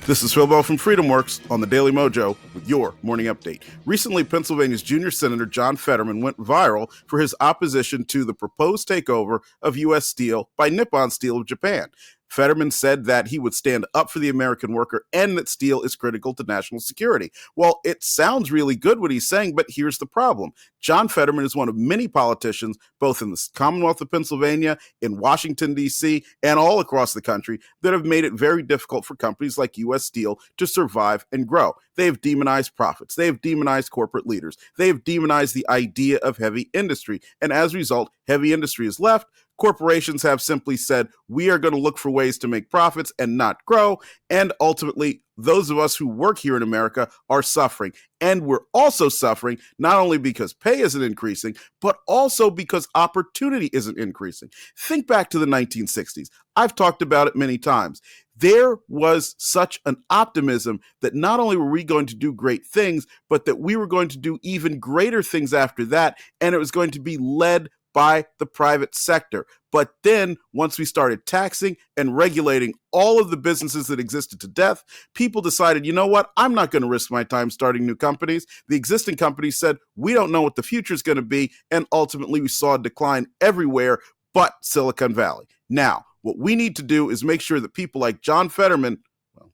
This is Phil Bell from Freedomworks on the Daily Mojo with your morning update. Recently, Pennsylvania's junior senator John Fetterman went viral for his opposition to the proposed takeover of U.S. Steel by Nippon Steel of Japan. Fetterman said that he would stand up for the American worker and that steel is critical to national security. Well, it sounds really good what he's saying, but here's the problem. John Fetterman is one of many politicians, both in the Commonwealth of Pennsylvania, in Washington, D.C., and all across the country, that have made it very difficult for companies like U.S. Steel to survive and grow. They have demonized profits. They have demonized corporate leaders. They have demonized the idea of heavy industry. And as a result, heavy industry is left. Corporations have simply said, we are going to look for ways to make profits and not grow. And ultimately, those of us who work here in America are suffering. And we're also suffering not only because pay isn't increasing, but also because opportunity isn't increasing. Think back to the 1960s. I've talked about it many times. There was such an optimism that not only were we going to do great things, but that we were going to do even greater things after that. And it was going to be led by the private sector. But then once we started taxing and regulating all of the businesses that existed to death, people decided, you know what, I'm not going to risk my time starting new companies. The existing companies said, we don't know what the future is going to be. And ultimately we saw a decline everywhere but Silicon Valley. Now, what we need to do is make sure that people like John Fetterman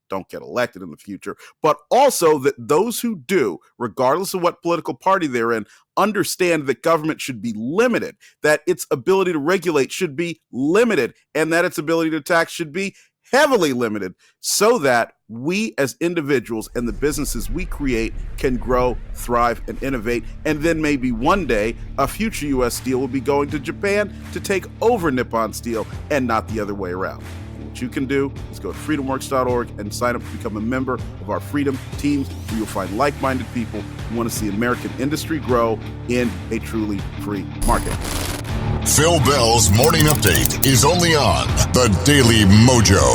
don't get elected in the future, but also that those who do, regardless of what political party they're in, understand that government should be limited, that its ability to regulate should be limited, and that its ability to tax should be heavily limited, so that we as individuals and the businesses we create can grow, thrive, and innovate. And then maybe one day a future U.S. Steel will be going to Japan to take over Nippon Steel and not the other way around. What you can do is go to freedomworks.org and sign up to become a member of our Freedom Teams, where you'll find like-minded people who want to see American industry grow in a truly free market. Phil Bell's Morning Update is only on the Daily Mojo.com.